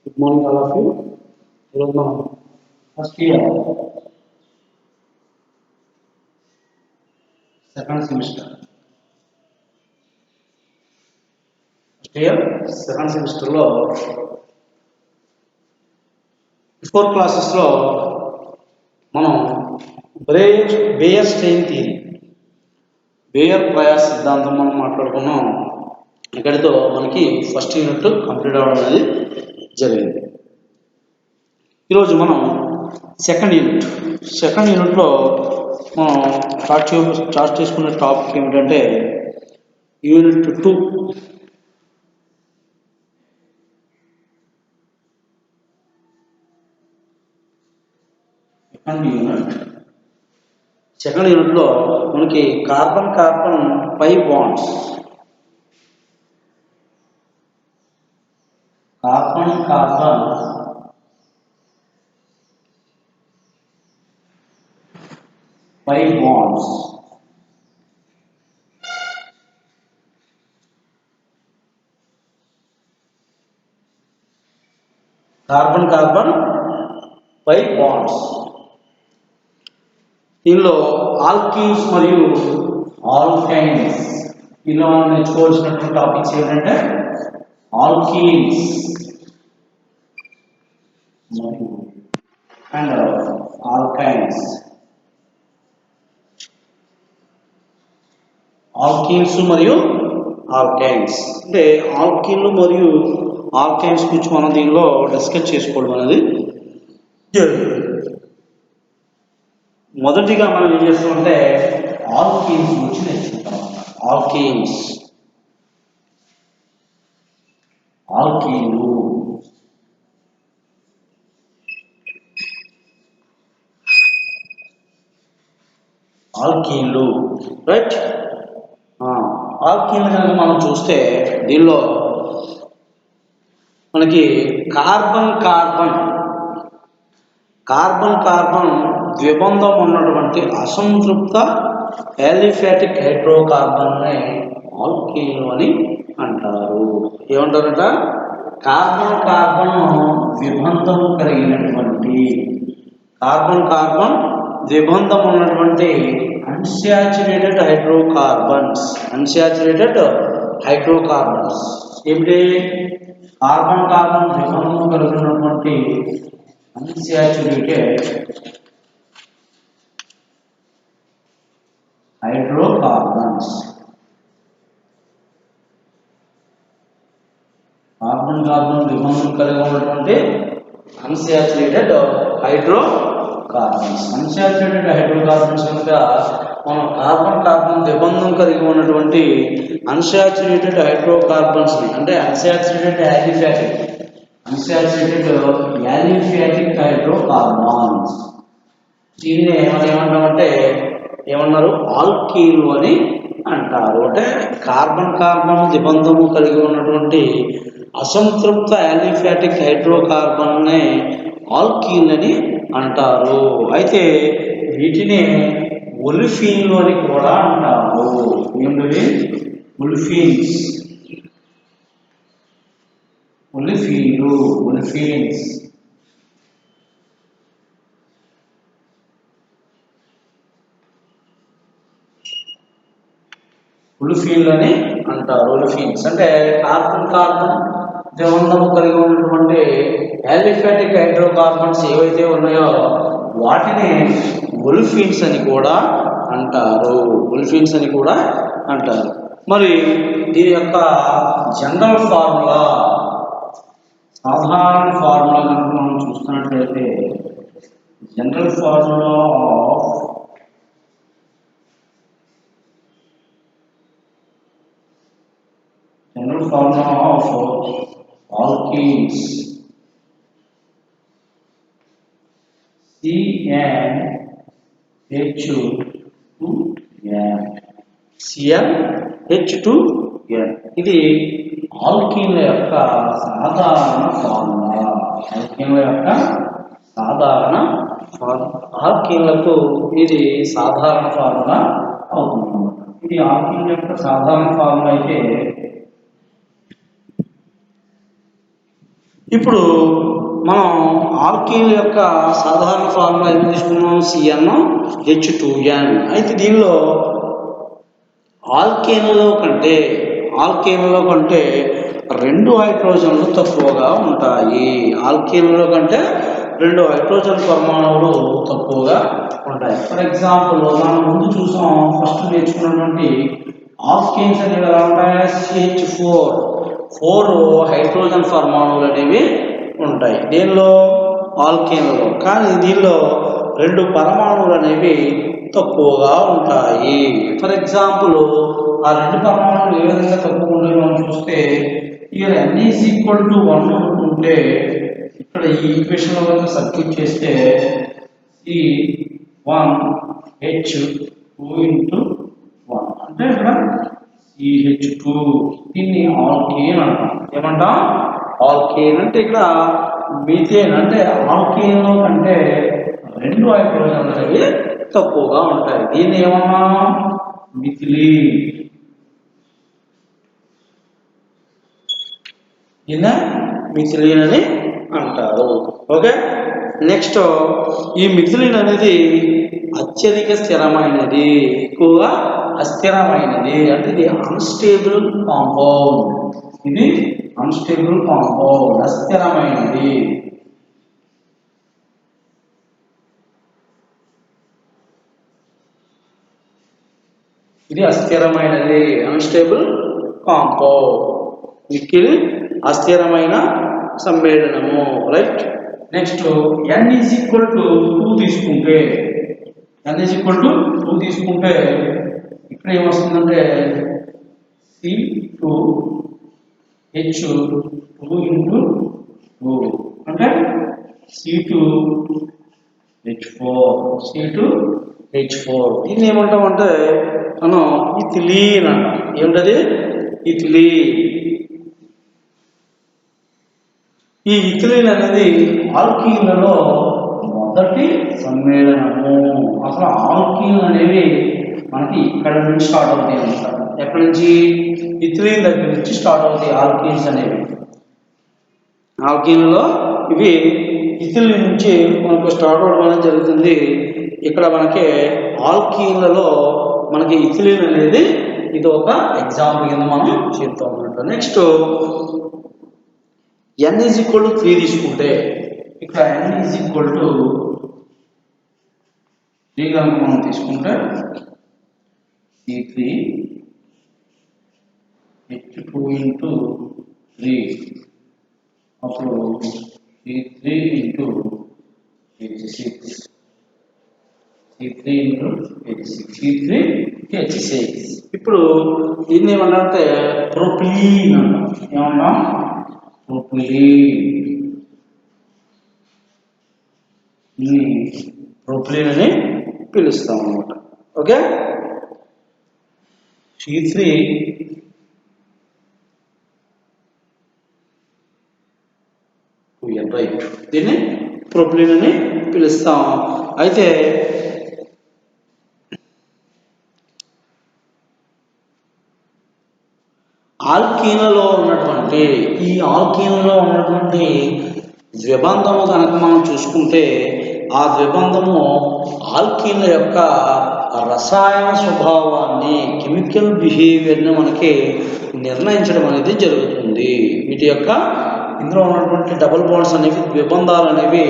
Good morning, all of you. Hello, ma'am. First year, second semester. First year, second semester లో before classes లో మనం Baeyer strain theory, Baeyer ప్రయాస్ సిద్ధాంతం మనం మాట్లాడుకున్నాం. ఇక్కడితో మనకి ఫస్ట్ యూనిట్ కంప్లీట్ అవ్వడం అనేది జరిగింది. ఈరోజు మనం సెకండ్ యూనిట్లో మనం స్టార్ట్ చేసుకునే టాపిక్ ఏమిటంటే యూనిట్ 2. సెకండ్ యూనిట్లో మనకి carbon pi bonds, carbon pi bonds carbon pi bonds దీనిలో ఆల్కీన్స్ మరియు ఆల్కైన్స్, ఇలా నేర్చుకోవాల్సినటువంటి టాపిక్స్ ఏంటంటే ఆల్కీన్స్ అండ్ ఆల్కైన్స్. ఆల్కీన్స్ మరియు ఆల్కైన్స్ అంటే ఆల్కీన్లు మరియు ఆల్కైన్స్ గురించి మనం దీనిలో డిస్కస్ చేసుకోవడం అనేది జరిగింది. మొదటిగా మనం ఏం చేస్తామంటే ఆల్కీన్స్ గురించి నేర్చుకుంటాం. ఆల్కీన్లు రైట్. ఆల్కీన్లు కనుక మనం చూస్తే దీనిలో మనకి కార్బన్ ద్విబంధం ఉన్నటువంటి అసంతృప్త యాలిఫాటిక్ హైడ్రోకార్బన్ని ఆల్కీన్లు అని అంటారు. ఏమంటారట? కార్బన్ ద్విబంధం కలిగినటువంటి కార్బన్ ద్విబంధం ఉన్నటువంటి అన్సాచురేటెడ్ హైడ్రోకార్బన్స్ ఏమిటి? కార్బన్ ద్విబంధం కలిగినటువంటి అన్సాచురేటెడ్ హైడ్రోకార్బన్స్. కార్బన్ ద్విబంధం కలిగి ఉన్నటువంటి అన్సాచురేటెడ్ హైడ్రోకార్బన్స్. కనుక మనం కార్బన్ ద్విబంధం కలిగి ఉన్నటువంటి అన్సాచురేటెడ్ హైడ్రోకార్బన్స్ అంటే అన్సాచురేటెడ్ యాలిఫాటిక్ హైడ్రోకార్బన్స్ దీన్ని మనం ఏమన్నారు? ఆల్కీన్లు అని అంటారు. అంటే కార్బన్ ద్విబంధము కలిగి ఉన్నటువంటి అసంతృప్త యాలిఫాటిక్ హైడ్రోకార్బన్ని ఆల్కీన్లు అని అంటారు. అయితే వీటిని ఒలిఫీన్లు అని కూడా అంటారు. ఏమిటి? ఒలిఫీన్స్. ఒలిఫీన్లు అని అంటారు. ఒలిఫీన్స్ అంటే కార్బన్ ద్విబంధము కలిగి ఉన్నటువంటి యాలిఫాటిక్ హైడ్రోకార్బన్స్ ఏవైతే ఉన్నాయో వాటిని ఒలిఫీన్స్ అని కూడా అంటారు. మరి దీని యొక్క జనరల్ ఫార్ములా, సాధారణ ఫార్ములా కనుక మనం చూస్తున్నట్లయితే general formula of alkenes CnH2n. ఇది ఆల్కీన్ల యొక్క సాధారణ ఫార్ములా. ఆల్కీన్లకు ఇది సాధారణ ఫార్ములా అవుతుంది. ఇది ఆల్కీన్ యొక్క సాధారణ ఫార్ములా అయితే ఇప్పుడు మనం ఆల్కీన్ యొక్క సాధారణ ఫార్ములా ఏం తీసుకున్నాం? CnH2n. అయితే దీనిలో ఆల్కేన్లో కంటే 2 హైడ్రోజన్లు తక్కువగా ఉంటాయి. ఆల్కేన్లో కంటే 2 హైడ్రోజన్ పరమాణువులు తక్కువగా ఉంటాయి. ఫర్ ఎగ్జాంపుల్ మనం ముందు చూసాం, ఫస్ట్ నేర్చుకున్నటువంటి ఆల్కేన్స్ అనేవి ఎలా ఉంటాయి? CH4 హైడ్రోజన్ పరమాణువులు అనేవి ఉంటాయి దీనిలో, ఆల్కేన్లో. కానీ దీనిలో 2 పరమాణువులు అనేవి తక్కువగా ఉంటాయి. ఫర్ ఎగ్జాంపుల్ ఆ 2 పరమాణువులు ఏ విధంగా తక్కువ ఉంటాయో మనం చూస్తే, ఇక్కడ n=1 అనుకుంటే ఇక్కడ ఈ ఈక్వేషన్ లో కనుక సబ్స్టిట్యూట్ చేస్తే C1H2 అంటే ఇక్కడ CH2, దీన్ని ఆల్కేన్ అంటాం. ఏమంటాం? ఆల్కేన్. అంటే ఇక్కడ మీథేన్ అంటే ఆల్కేన్లో కంటే 2 హైడ్రోజన్లు అనేవి తక్కువగా ఉంటాయి. దీన్ని ఏమన్నా మిథిలీన్. దీన్ని మిథిలీన్ అని అంటారు. ఓకే, నెక్స్ట్ ఈ మిథిలీన్ అనేది అత్యధిక స్థిరమైనది, ఎక్కువగా అస్థిరమైనది. అంటే ఇది అన్స్టేబుల్ కాంపౌండ్. ఇది అన్స్టేబుల్ కాంపౌండ్, అస్థిరమైనది. ఇది అస్థిరమైనది, అన్స్టేబుల్ కాంపౌండ్. మిక్కిలి అస్థిరమైన సమ్మేళనము. రైట్. నెక్స్ట్ n=2 తీసుకుంటే, ఇక్కడ ఏమొస్తుందంటే C2H2 అంటే C2H4. దీన్ని ఏమంటామంటే మనం ఇథిలీన్ అంటాం. ఏమిటది? ఇథిలీన్. ఈ ఇథిలీన్ అనేది ఆల్కీన్లలో మొదటి సమ్మేళనము. అసలు ఆల్కీన్ అనేవి మనకి ఇక్కడ నుంచి స్టార్ట్ అవుతాయి అన్నమాట. ఎక్కడి నుంచి? ఇథిలీన్ దగ్గర నుంచి స్టార్ట్ అవుతాయి ఆల్కీన్స్ అనేవి. ఆల్కీన్లో ఇవి ఇథిలీన్ నుంచి మనకు స్టార్ట్ అవడం జరుగుతుంది. ఇక్కడ మనకి ఆల్కీన్లలో మనకి ఇథిలీన్ అనేది ఇది ఒక ఎగ్జాంపుల్ కింద మనం చెప్తాం అన్నమాట. నెక్స్ట్ n=3 తీసుకుంటే, ఇక్కడ n=3 కనుక మనం తీసుకుంటే C3H2 అప్పుడు C3H6. ఇప్పుడు దీన్ని ఏమన్నారంటే ప్రొపిలీన్ అంటాం. ఏమన్నా? ప్రొపిలీన్ అని పిలుస్తాం అన్నమాట. ఓకే, C3 రైట్, దీన్ని ప్రొపిలీన్ అని పిలుస్తాం. అయితే ఆల్కీన్లలో ఉన్నటువంటి ద్విబంధము కనుక మనం చూసుకుంటే, ఆ ద్విబంధము ఆల్కీన్ల యొక్క రసాయన స్వభావాన్ని, కెమికల్ బిహేవియర్ని మనకి నిర్ణయించడం అనేది జరుగుతుంది. వీటి యొక్క ఇందులో ఉన్నటువంటి డబుల్ బాండ్స్ అనేవి, ద్విబంధాలు అనేవి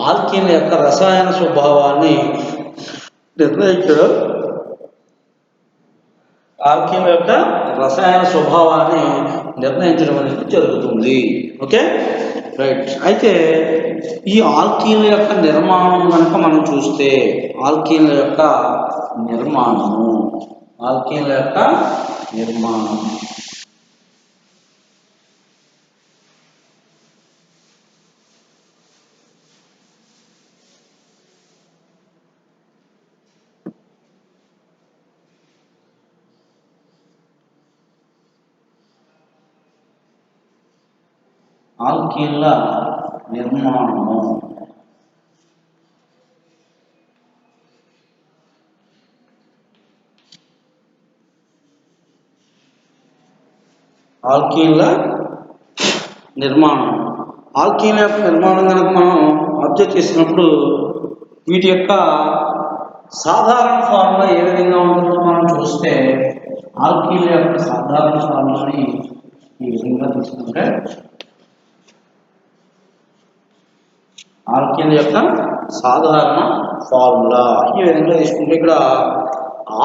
ఆల్కీన్ల యొక్క రసాయన స్వభావాన్ని నిర్ణయించడం, ఆల్కీన్ యొక్క రసాయన స్వభావాన్ని నిర్ణయించడం అనేది జరుగుతుంది. Okay, right. అయితే ఈ ఆల్కీన్ల యొక్క నిర్మాణం కనుక మనం చూస్తే, ఆల్కీన్ల యొక్క నిర్మాణం ఆల్కీన్ల నిర్మాణము. ఆల్కీన్ల నిర్మాణం. ఆల్కీన్ యొక్క నిర్మాణం కనుక మనం అబ్జర్వ్ చేసినప్పుడు వీటి యొక్క సాధారణ ఫార్ములా ఏ విధంగా ఉంటుందో మనం చూస్తే ఆల్కీన్ యొక్క సాధారణ ఫార్ములాని ఈ విధంగా తీసుకుంటే ఆల్కీన్ యొక్క సాధారణ ఫార్ములా ఈ విధంగా తీసుకుంటే ఇక్కడ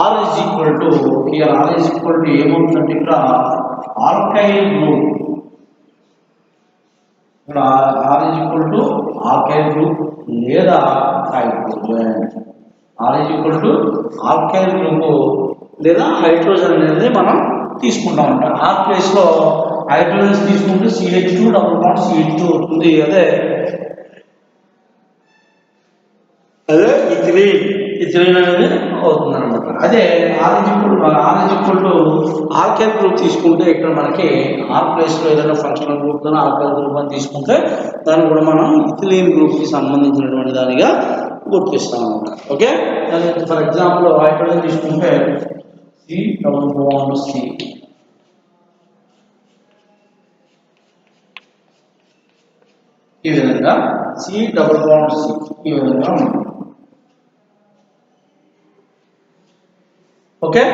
R is equal to here R is equal to ఏమవుతుందంటే ఇక్కడ ఆల్కైల్ గ్రూప్ ఇక్కడ R is equal to alkyl group లేదా hydrogen R is equal to alkyl group లేదా హైడ్రోజన్ అనేది మనం తీసుకుంటాం అంట ఆ ప్లేస్లో హైడ్రోజన్స్ తీసుకుంటే CH2 డబుల్ బాండ్ CH2 అవుతుంది అదే ఇథిలీన్ అనేది అవుతుంది అనమాట అదే ఆర్ఎజ్ టు ఆల్కైల్ గ్రూప్ తీసుకుంటే ఇక్కడ మనకి ఆర్ ప్లేస్లో ఏదైనా ఫంక్షనల్ గ్రూప్ కానీ ఆల్కైల్ గ్రూప్ అని తీసుకుంటే దాన్ని కూడా మనం ఇథిలీన్ గ్రూప్కి సంబంధించినటువంటి దానిగా గుర్తిస్తాం అనమాట ఓకే ఫర్ ఎగ్జాంపుల్ హైడ్రోజన్ తీసుకుంటే C డబుల్ బాండ్ C ఈ విధంగా C డబుల్ బాండ్ C ఈ విధంగా ఉంటుంది ఓకే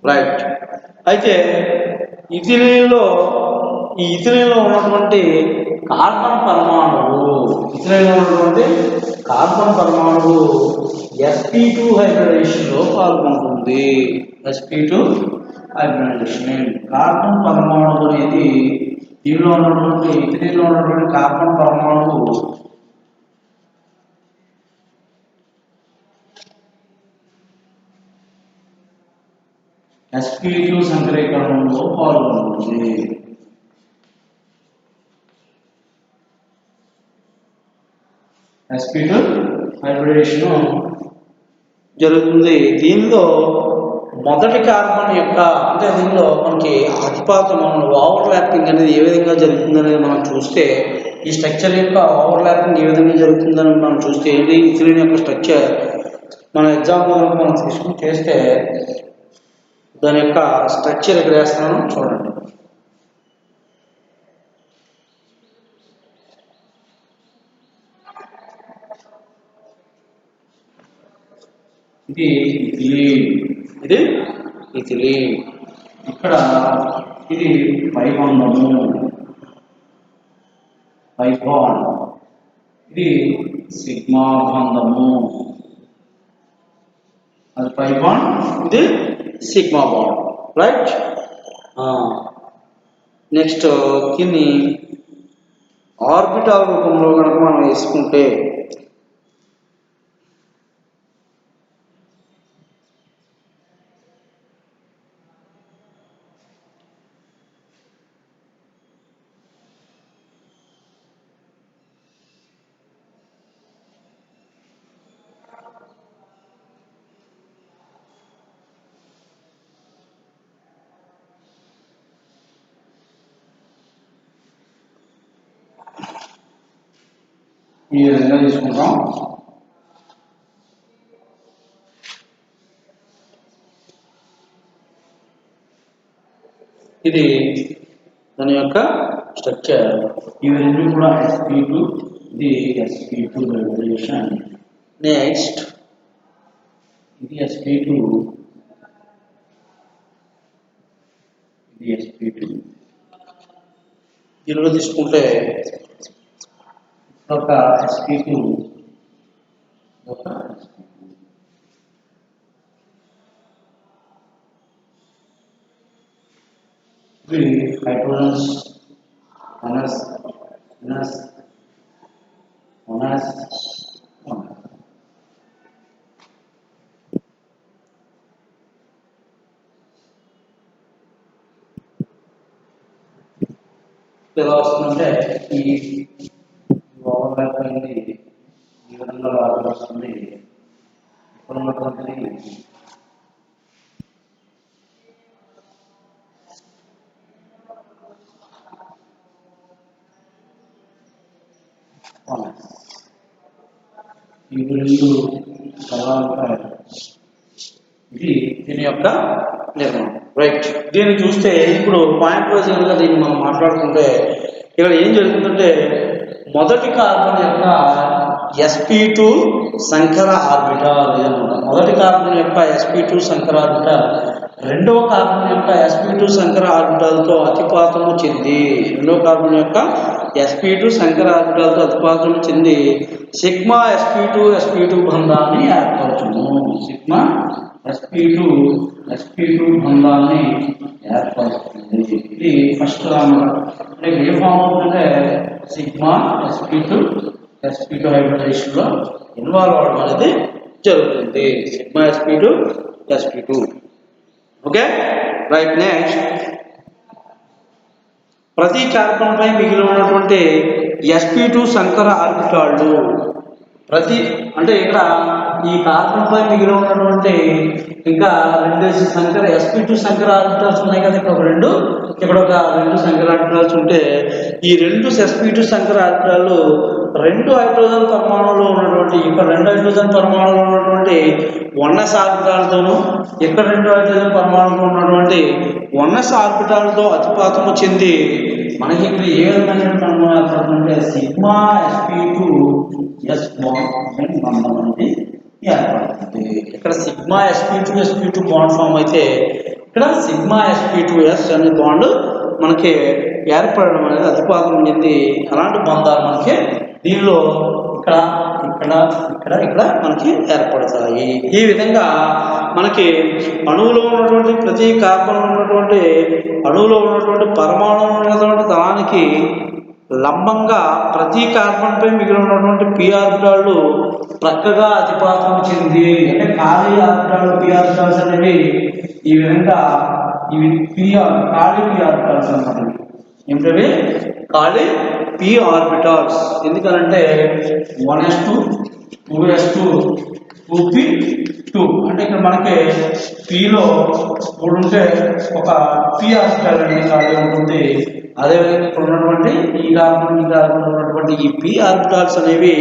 రైట్ అయితే ఇథిలీన్లో ఉన్నటువంటి కార్బన్ పరమాణువు sp2 హైబ్రిడేషన్లో పాల్గొంటుంది sp2 హైబ్రిడేషన్ కార్బన్ పరమాణువు అనేది దీనిలో ఉన్నటువంటి ఇథిలీన్లో ఉన్నటువంటి కార్బన్ పరమాణువు sp2 సంకరీకరణలో పాల్గొంటుంది sp2 హైబ్రిడేషన్ జరుగుతుంది దీనిలో మొదటి కార్బన్ యొక్క అంటే దీనిలో మనకి అతిపాతం ఓవర్ ల్యాపింగ్ అనేది ఏ విధంగా జరుగుతుంది అనేది మనం చూస్తే ఈ స్ట్రక్చర్ యొక్క ఓవర్ ల్యాపింగ్ ఏ విధంగా జరుగుతుందని మనం చూస్తే ఏంటి ఇథిలీన్ యొక్క స్ట్రక్చర్ మన ఎగ్జాంపుల్ మనం తీసుకుని చేస్తే దాని యొక్క స్ట్రక్చర్ ఇక్కడ వేస్తున్నాను చూడండి ఇది ఇథిలీన్ ఇక్కడ ఇది పైబంధము పైబాండ్ ఇది సిగ్మా బంధము అది పైబాండ్ ఇది సిగ్మా బాండ్ రైట్ నెక్స్ట్ దీన్ని ఆర్బిటాల్ రూపంలో కనుక మనం వేసుకుంటే ఈ విధంగా తీసుకుంటాం ఇది దాని యొక్క స్ట్రక్చర్ ఇవి రెండు కూడా sp2 ఇది sp2 రెవల్యూషన్ నెక్స్ట్ ఇది sp2 ఇది sp2 దీనిలో తీసుకుంటే ఒక sp2 ఒక hydrogens ఎలా వస్తుందంటే ఈ ఓవర్లాప్ అయింది ఈ విధంగా వస్తుంది ఇక్కడ ఉన్నటువంటిది ఈ రెండు ఇది దీని యొక్క నిర్మాణం రైట్ దీన్ని చూస్తే ఇప్పుడు పాయింట్ వైజ్ కనుక దీన్ని మనం మాట్లాడుకుంటే ఇక్కడ ఏం జరుగుతుందంటే మొదటి కార్బన్ యొక్క sp2 సంకర ఆర్బిటాల్ ఇదన్నమాట. మొదటి కార్బన్ యొక్క sp2 సంకర ఆర్బిటాల్ రెండవ కార్బన్ యొక్క sp2 సంకర ఆర్బిటాల్తో అతిపాతము చెంది సంకర ఆర్బిటాల్తో అతిపాతము చెంది సిగ్మా sp2 బంధాన్ని ఏర్పరచును. సిగ్మా sp2 బంధాన్ని ఏర్పరుస్తుంది. ఇది ఫస్ట్ అంటే ఏ ఫామ్ అవుతుందంటే సిగ్మా sp2 హైబ్రిడైజేషన్ లో ఇన్వాల్వ్ అవడం అనేది జరుగుతుంది. Sigma sp2 okay right. Next ప్రతి కార్బన్ పై మిగిలి ఉన్నటువంటి sp2 సంకర ఆర్బిటాళ్ళు అంటే ఇక్కడ ఈ కార్బన్ పై మిగిలి ఉన్నటువంటి ఇంకా రెండు సంకర sp2 సంకర ఆర్బిటాల్స్ ఉన్నాయి కదా. ఇక్కడ ఒక రెండు సంకర ఆర్బిటాల్స్ ఉంటే ఈ రెండు sp2 సంకర ఆర్బిటాలు రెండు హైడ్రోజన్ పరమాణువులో ఉన్నటువంటి ఇక్కడ రెండు హైడ్రోజన్ పరమాణువులో ఉన్నటువంటి 1s ఆర్బిటాలతోనూ ఇక్కడ రెండు హైడ్రోజన్ పరమాణువులో ఉన్నటువంటి 1s ఆర్బిటాలతో అతిపాతము చెంది మనకి ఇక్కడ ఏ విధమైన పరమాణు ఏర్పడుతుందంటే సిగ్మా sp2 s బాండ్ బంధం అనేది ఏర్పడుతుంది. ఇక్కడ సిగ్మా sp2 బాండ్ ఫామ్ అయితే ఇక్కడ సిగ్మా sp2s అనే బాండ్ మనకి ఏర్పడడం అనేది అతిపాతం చెంది అలాంటి బంధాలు మనకి దీనిలో ఇక్కడ మనకి ఏర్పడతాయి. ఈ విధంగా మనకి అణువులో ఉన్నటువంటి ప్రతి కార్బన్ ఉన్నటువంటి అణువులో ఉన్నటువంటి పరమాణువు ఉన్నటువంటి తలానికి లంబంగా ప్రతి కార్బన్ పై మిగిలి ఉన్నటువంటి p ఆర్బిటాళ్ళు ప్రక్కగా అతిపాతం చెంది అంటే ఖాళీ ఆర్బిటాలు p ఆర్బిటాల్స్ అనేవి ఈ విధంగా ఇవి ఖాళీ p ఆర్బిటాల్స్ అన్నమాట. ఏమిటవి ఖాళీ p ఆర్బిటాల్స్. ఎందుకనంటే 1s2 2s2 2p2 అంటే ఇక్కడ మనకి pలో 3 ఉంటే ఒక p ఆర్బిటాల్ అనేది ఖాళీ ఉంటుంది. అదేవిధంగా ఇక్కడ ఉన్నటువంటి ఈ కార్బన్ ఉన్నటువంటి ఈ p ఆర్బిటాల్స్ అనేవి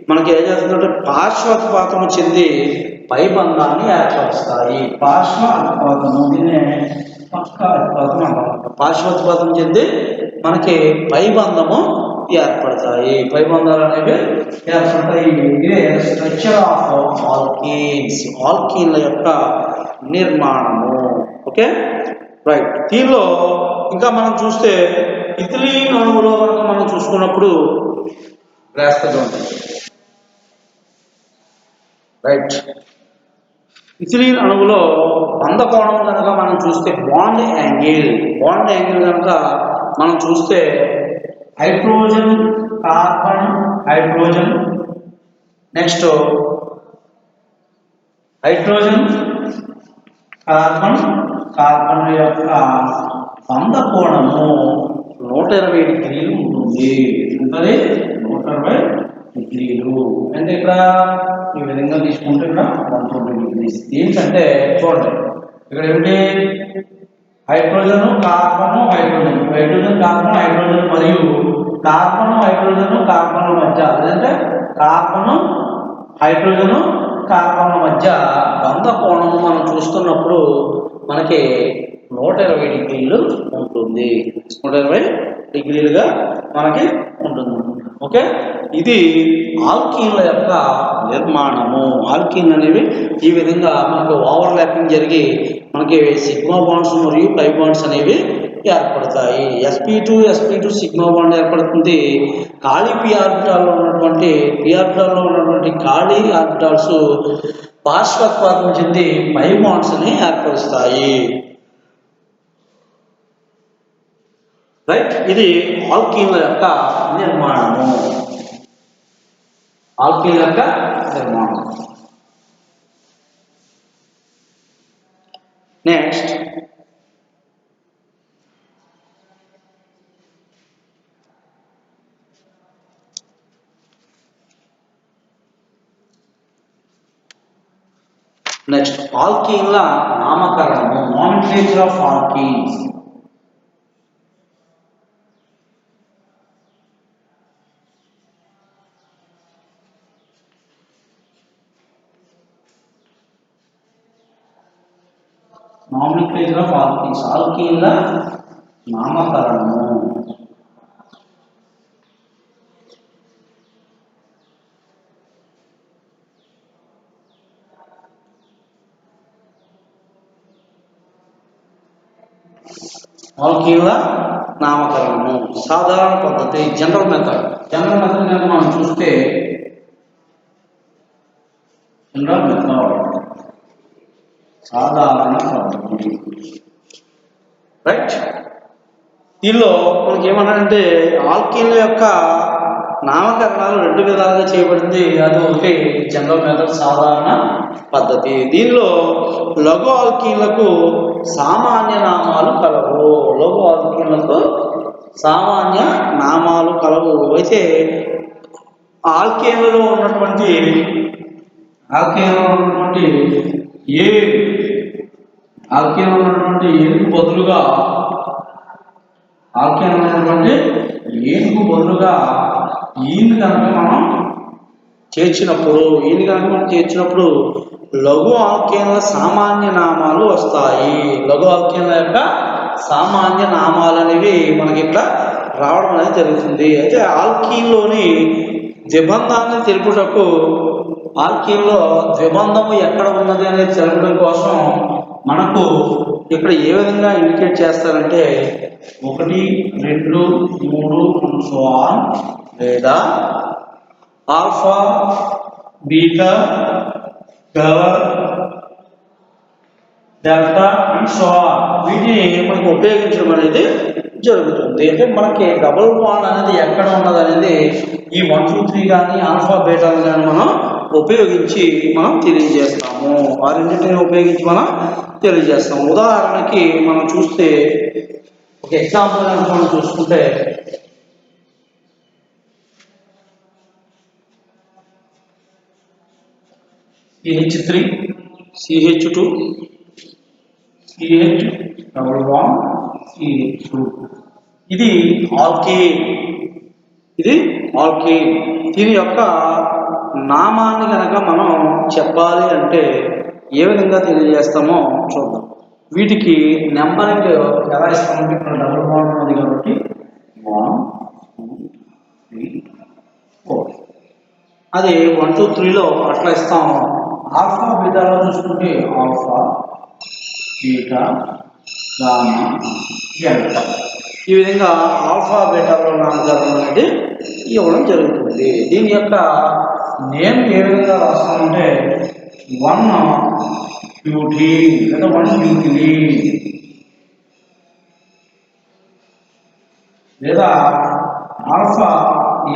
మనకి ఏం చేస్తుందంటే పార్శ్వత్పాతము చెంది పై బంధాన్ని ఏర్పరుస్తాయి. పార్శ్వత్పాతము దీన్ని పార్శ్వత్పాతం చెంది మనకి పై బంధము ఏర్పడతాయి. పై బంధాలు అనేవి ఏర్పడతాయి. ఇదే స్ట్రక్చర్ ఆఫ్ ఆల్కీన్ల యొక్క నిర్మాణము. Okay right. దీనిలో ఇంకా మనం చూస్తే ఇథిలీన్ అణువులో కనుక మనం చూసుకున్నప్పుడు రైట్ ఇథిలీన్ అణువులో బంధ కోణం కనుక మనం చూస్తే బాండ్ యాంగిల్ కనుక మనం చూస్తే హైడ్రోజన్ నెక్స్ట్ హైడ్రోజన్ కార్బన్ యొక్క బంధ కోణము 120 డిగ్రీలు ఉంటుంది. 120 డిగ్రీలు అంటే ఇక్కడ ఈ విధంగా తీసుకుంటే ఇక్కడ 120 డిగ్రీస్. ఏంటంటే చూడండి ఇక్కడ ఏమిటి హైడ్రోజన్ కార్బన్ మరియు కార్బన్ మధ్య లేదంటే కార్బన్ మధ్య బంధ కోణము మనం చూస్తున్నప్పుడు మనకి 120 డిగ్రీలు ఉంటుంది. 120 డిగ్రీలుగా మనకి ఉంటుంది. ఓకే ఇది ఆల్కీన్ల యొక్క నిర్మాణము. ఆల్కీన్ అనేవి ఈ విధంగా మనకు ఓవర్లాపింగ్ జరిగి మనకి సిగ్మా బాండ్స్ మరియు పై బాండ్స్ అనేవి ఏర్పడతాయి. sp2 సిగ్మా బాండ్ ఏర్పడుతుంది. ఖాళీ p ఆర్బిటాల్లో ఉన్నటువంటి ఖాళీ ఆర్బిటాల్స్ పార్శ్వత్పాతం చెంది పై బాండ్స్ ని ఏర్పరుస్తాయి. రైట్ ఇది ఆల్కీన్ల యొక్క నిర్మాణము. నెక్స్ట్ ఆల్కీన్ల నామకరణము. Nomenclature of alkenes. ఆల్కీన్ల నామకరణము. ఆల్కీన్ల నామకరణము సాధారణ పద్ధతి జనరల్ మెథడ్ కనుక మనం చూస్తే జనరల్ మెథడ్ సాధారణ పద్ధతి రైట్. దీనిలో మనకి ఏమన్నాడంటే ఆల్కీన్ల యొక్క నామకరణాలు 2 విధాలుగా చేయబడింది. అది ఒకటి జనరల్ మెథడ్ సాధారణ పద్ధతి. దీనిలో లఘు ఆల్కీన్లకు సామాన్య నామాలు కలవు. లఘు ఆల్కీన్లకు సామాన్య నామాలు కలవు. అయితే ఆల్కేన్లలో ఉన్నటువంటి ఏనుగు బదులుగా ఈయన కనుక మనం చేర్చినప్పుడు లఘు ఆల్కేన్ల సామాన్య నామాలు వస్తాయి. లఘు ఆల్కేన్ల యొక్క సామాన్య నామాలు అనేవి మనకి ఇక్కడ రావడం అనేది జరుగుతుంది. అయితే ఆల్కీన్లోని ద్విబంధాన్ని తెలుపుటకు ఆల్కీన్లో ద్విబంధము ఎక్కడ ఉన్నది అనేది తెలపడం కోసం మనకు ఇక్కడ ఏ విధంగా ఇండికేట్ చేస్తారంటే 1, 2, 3 లేదా alpha, beta, gamma, delta and so on వీటిని మనకు ఉపయోగించడం అనేది జరుగుతుంది. అంటే మనకి డబుల్ బాండ్ అనేది ఎక్కడ ఉన్నది అనేది ఈ 1, 2, 3 కానీ ఆల్ఫా బీటాలు కానీ మనం ఉపయోగించి మనం తెలియజేస్తాము. ఆ రెండింటిని ఉపయోగించి మనం తెలియజేస్తాము. ఉదాహరణకి మనం చూస్తే ఒక ఎగ్జాంపుల్ మనం చూసుకుంటే CH3 CH2 CH double bond CH2 ఇది ఆల్కేన్. దీని యొక్క నామాన్ని కనుక మనం చెప్పాలి అంటే ఏ విధంగా తెలియజేస్తామో చూద్దాం. వీటికి నెంబరింగ్ ఎలా ఇస్తామంటే ఇక్కడ డబుల్ బాండ్ ఉన్నది కాబట్టి 1, 2, 3, 4 అది 1, 2, 3లో అట్లా ఇస్తాము. ఆల్ఫా బీటాలో చూసుకుంటే ఆల్ఫా, బీటా, గామా, డెల్టా ఈ విధంగా ఆల్ఫా బీటాలో నామకరణం అనేది ఇవ్వడం జరుగుతుంది. దీని యొక్క నేమ్ ఏ విధంగా రాస్తామంటే 1 బ్యూటీన్ లేదా 1 బ్యూటిలీన్ లేదా ఆల్ఫా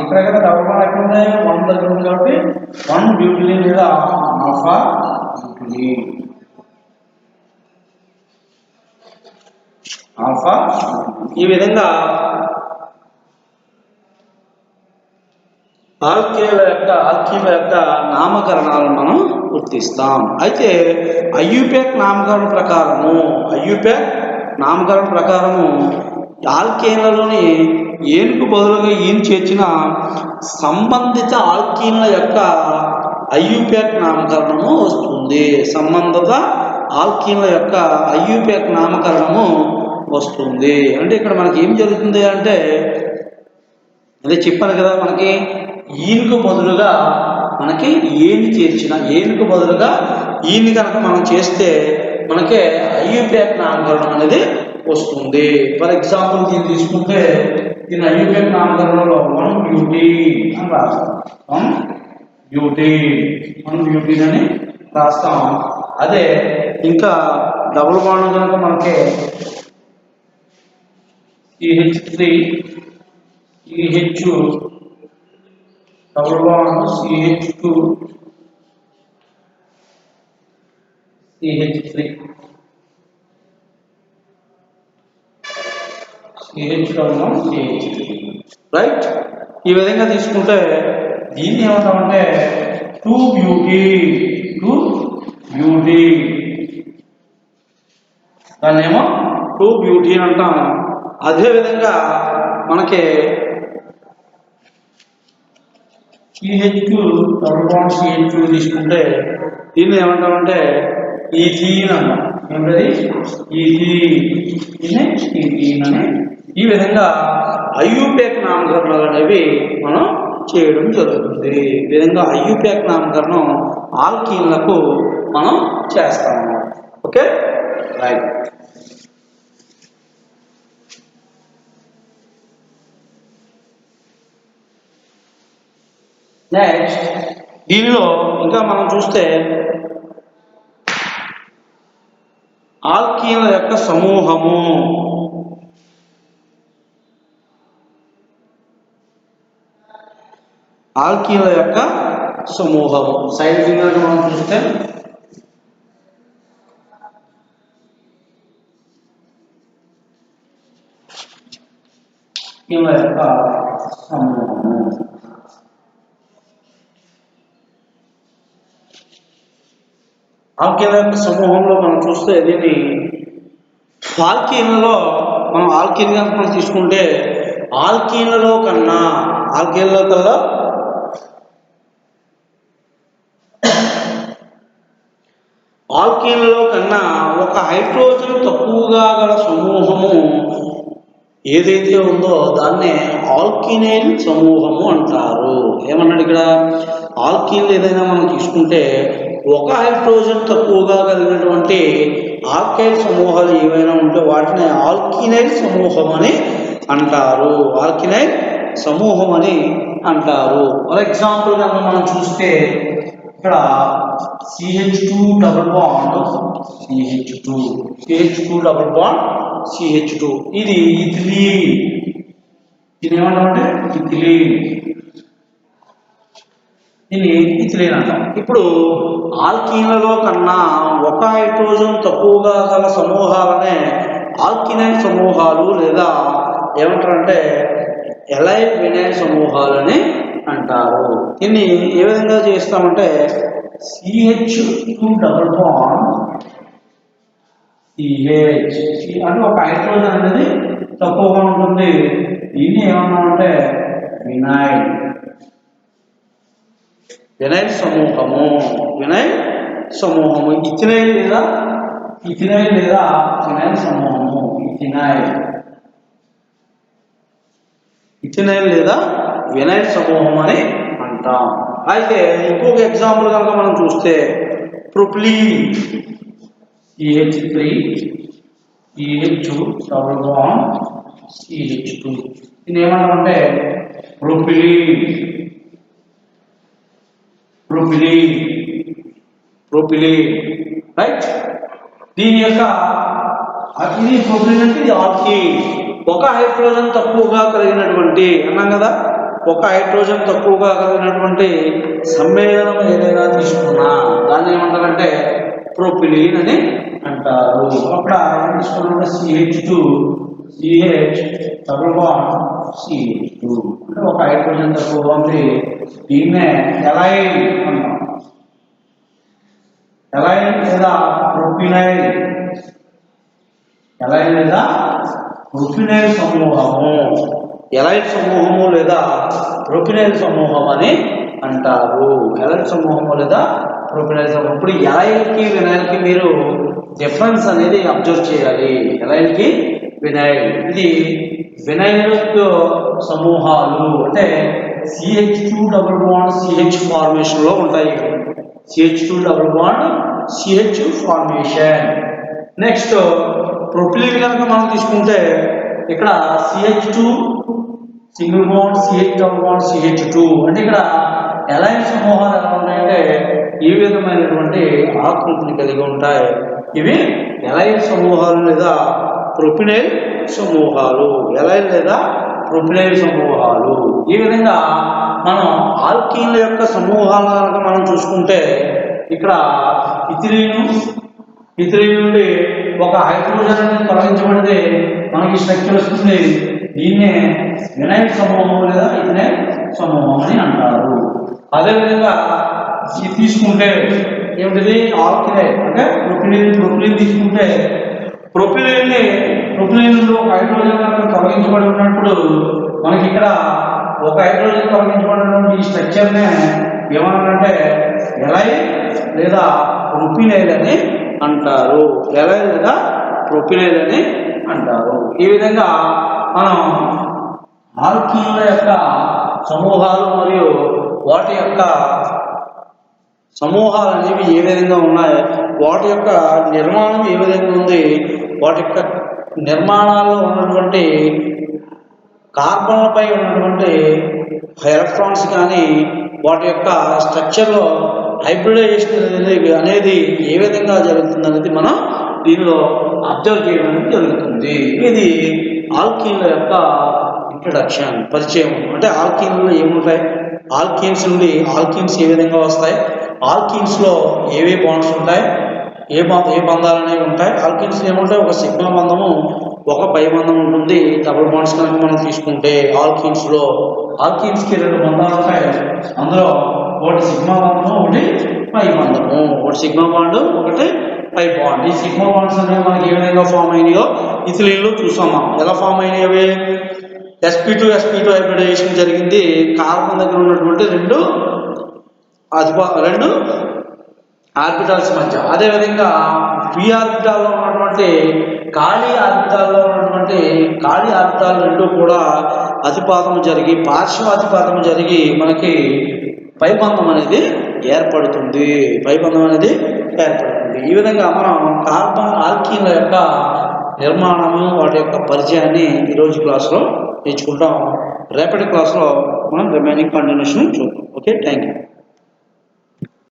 ఇక్కడ కదా డబుల్ బాండ్ ఎక్కడ ఉంది 1 దగ్గర ఉంది కాబట్టి 1 బ్యూటిలీన్ లేదా ఆల్ఫా బ్యూటిలీన్ ఈ విధంగా ఆల్కీన్ల యొక్క నామకరణాలను మనం గుర్తిస్తాం. అయితే ఐయుపాక్ నామకరణ ప్రకారము ఆల్కేన్లలోని ఏనుగు బదులుగా ఈయన చేర్చిన సంబంధిత ఆల్కీన్ల యొక్క ఐయుపాక్ నామకరణము వస్తుంది. సంబంధిత ఆల్కీన్ల యొక్క ఐయుపాక్ నామకరణము వస్తుంది. అంటే ఇక్కడ మనకి ఏం జరుగుతుంది అంటే అదే చెప్పాను కదా, మనకి ఈయనకు బదులుగా మనకి ఏనుగు బదులుగా ఈయన కనుక మనం చేస్తే మనకి ఐయుపాక్ నామకరణం అనేది వస్తుంది. ఫర్ ఎగ్జాంపుల్ దీన్ని తీసుకుంటే దీని ఐయుపాక్ నామకరణంలో 1 బ్యూటీన్ అని రాస్తాం. 1 బ్యూటీన్ అని రాస్తాం. అదే ఇంకా డబుల్ బాండ్ కనుక మనకి CH3 CH double bond CH2 CH3 right. ఈ విధంగా తీసుకుంటే దీన్ని ఏమంటామంటే 2 బ్యూటీ దాన్ని ఏమో 2 బ్యూటీ అంటాం. అదేవిధంగా మనకి CH2 డబుల్ బాండ్ CH2 తీసుకుంటే దీన్ని ఏమంటామంటే ఈథీన్ అంటాం. ఏంటది ఈథీన్ అని. ఈ విధంగా ఐయుపాక్ నామకరణాలు అనేవి మనం చేయడం జరుగుతుంది. ఈ విధంగా ఐయుపాక్ నామకరణం ఆల్కీన్లకు మనం చేస్తాము. Okay right. నెక్స్ట్ దీనిలో ఇంకా మనం చూస్తే ఆల్కీన్ల యొక్క సమూహము. ఆల్కీన్ల యొక్క సమూహము సైడ్ ఫింగర్ మనం చూస్తే ఆల్కీన్ల యొక్క సమూహము. ఆల్కీన్ల యొక్క సమూహంలో మనం చూస్తే దీన్ని ఆల్కీన్లలో మనం ఆల్కీన్ మనం తీసుకుంటే ఆల్కీన్లలో కన్నా ఆల్కీన్లలో కన్నా ఒక హైడ్రోజన్ తక్కువగా గల సమూహము ఏదైతే ఉందో దాన్నే ఆల్కినైల్ సమూహము అంటారు. ఏమన్నాడు ఇక్కడ? ఆల్కీన్లు ఏదైనా మనం తీసుకుంటే ఒక హైడ్రోజన్ తక్కువగా కలిగినటువంటి ఆల్కైల్ సమూహాలు ఏవైనా ఉంటే వాటిని ఆల్కినైల్ సమూహం అని అంటారు. ఆల్కినైల్ సమూహం అని అంటారు. ఫర్ ఎగ్జాంపుల్ కనుక మనం చూస్తే ఇక్కడ CH2 double bond CH2 double bond CH2 ఇది ఇథిలీన్. దీన్ని ఏమంటామంటే ఇథిలీన్ అంటాం. ఇప్పుడు ఆల్కీన్లలో కన్నా ఒక హైడ్రోజన్ తక్కువగా గల సమూహాలనే ఆల్కినైల్ సమూహాలు లేదా ఏమంటారంటే ఎలైల్ వినైల్ సమూహాలని అంటారు. దీన్ని ఏ విధంగా చేస్తామంటే CH2 డబుల్ బాండ్ CH అంటే ఒక హైడ్రోజన్ అనేది తక్కువగా ఉంటుంది. దీన్ని ఏమన్నామంటే వినైల్ సమూహము. ఇథినైల్ లేదా ఫినైల్ సమూహము. ఇథినైల్ లేదా వినైల్ సమూహం అని అంటాం. అయితే ఇంకొక ఎగ్జాంపుల్ కనుక మనం చూస్తే propylene CH3 CH2 double bond CH2 దీన్ని ఏమంటామంటే ప్రొపిలీన్ రైట్. దీని యొక్క ఇది ప్రొపిలీన్ అంటే ఇది ఆల్కీన్. ఒక హైడ్రోజన్ తక్కువగా కలిగినటువంటి అన్నాం కదా, ఒక హైడ్రోజన్ తక్కువగా కలిగినటువంటి సమ్మేళనం ఏదైనా తీసుకున్నా దాన్ని ఏమంటారంటే ప్రొపిలీన్ అని అంటారు. అక్కడ తీసుకున్న CH2 CH double bond CH2 అంటే ఒక హైడ్రోజన్ తక్కువగా ఉంది. దీన్నే ఎలైల్ అంటాం. ఎలైల్ లేదా ప్రొపినైల్ సమూహము. ఎలైల్ సమూహము లేదా ప్రొపినైల్ సమూహం అని అంటారు. ఎలైల్ సమూహము లేదా ప్రొపినైల్ సమూహం. ఇప్పుడు ఎలైల్కి వినైల్కి మీరు డిఫరెన్స్ అనేది అబ్జర్వ్ చేయాలి. ఎలైల్కి వినైల్ ఇది వినైల్ సమూహాలు అంటే CH2 double bond CH formation లో ఉంటాయి. CH2 double bond CH formation. Next propylene కనుక మనం తీసుకుంటే ఇక్కడ CH2 single bond CH double bond CH2 అంటే ఇక్కడ ఎలైల్ సమూహాలు ఎలా ఉంటాయంటే ఈ విధమైనటువంటి ఆకృతిని కలిగి ఉంటాయి. ఇవి ఎలైల్ సమూహాలు లేదా ప్రొపినైల్ సమూహాలు. ఈ విధంగా మనం ఆల్కీన్ల యొక్క సమూహాల కనుక మనం చూసుకుంటే ఇక్కడ ఇథిలీన్ నుండి ఒక హైడ్రోజన్ అనేది తొలగించబడితే మనకి స్ట్రక్చర్ వస్తుంది. దీన్నే వినైల్ సమూహం లేదా ఇథినైల్ సమూహం అని అంటారు. అదేవిధంగా ఇది తీసుకుంటే ఏమిటిది ఆల్కీనైల్ అంటే ప్రొపిలీన్ తీసుకుంటే ప్రొపిలీన్లో ఒక హైడ్రోజన్ కనుక తొలగించబడి ఉన్నప్పుడు మనకి ఇక్కడ ఒక హైడ్రోజన్ తొలగించబడినటువంటి ఈ స్ట్రక్చర్నే ఏమన్నారంటే ఎలైల్ లేదా ప్రొపినైల్ అని అంటారు. ఈ విధంగా మనం ఆల్కీన్ల యొక్క సమూహాలు మరియు వాటి యొక్క సమూహాలు అనేవి ఏ విధంగా ఉన్నాయి, వాటి యొక్క నిర్మాణం ఏ విధంగా ఉంది, వాటి యొక్క నిర్మాణాల్లో ఉన్నటువంటి కార్బన్లపై ఉన్నటువంటి ఎలక్ట్రాన్స్ కానీ వాటి యొక్క స్ట్రక్చర్లో హైబ్రిడైజేషన్ అనేది ఏ విధంగా జరుగుతుంది అనేది మనం దీనిలో అబ్జర్వ్ చేయడం జరుగుతుంది. ఇది ఆల్కీన్ల యొక్క ఇంట్రడక్షన్, పరిచయం. అంటే ఆల్కీన్లో ఏముంటాయి, ఆల్కీన్స్ నుండి ఆల్కీన్స్ ఏ విధంగా వస్తాయి, ఆల్కీన్స్లో ఏవే బాండ్స్ ఉంటాయి, ఏ బంధాలు అనేవి ఉంటాయి. ఆల్కీన్స్ ఏముంటాయి, ఒక సిగ్మా బంధము, ఒక పై బంధం ఉంటుంది. డబుల్ బాండ్స్ కనుక మనం తీసుకుంటే ఆల్కీన్స్కి 2 బంధాలు ఉంటాయి. అందులో ఒకటి సిగ్మా బంధము, ఒకటి పై బంధము. ఒకటి సిగ్మా బాండ్, ఒకటి పై బాండ్. ఈ సిగ్మా బాండ్స్ అనేవి మనకి ఏ విధంగా ఫామ్ అయినాయో ఇథిలీన్లో చూసాం మనం. ఎలా ఫామ్ అయినవి, sp2 హైబ్రిడైజేషన్ జరిగింది కార్బన్ దగ్గర ఉన్నటువంటి రెండు ఆర్బిటాల్స్ మధ్య. అదేవిధంగా p ఆర్బిటాల్లో ఉన్నటువంటి ఖాళీ ఆర్బిటాల్ రెండు కూడా అతిపాతం జరిగి, పార్శ్వ అతిపాతం జరిగి మనకి పైబంధం అనేది ఏర్పడుతుంది. ఈ విధంగా మనం కార్బన్ ఆల్కీన్ల యొక్క నిర్మాణము, వాటి యొక్క పరిచయాన్ని ఈరోజు క్లాస్లో నేర్చుకుంటాం. రేపటి క్లాస్లో మనం రిమైనింగ్ కంటిన్యూషన్ చూద్దాం. Okay, thank you.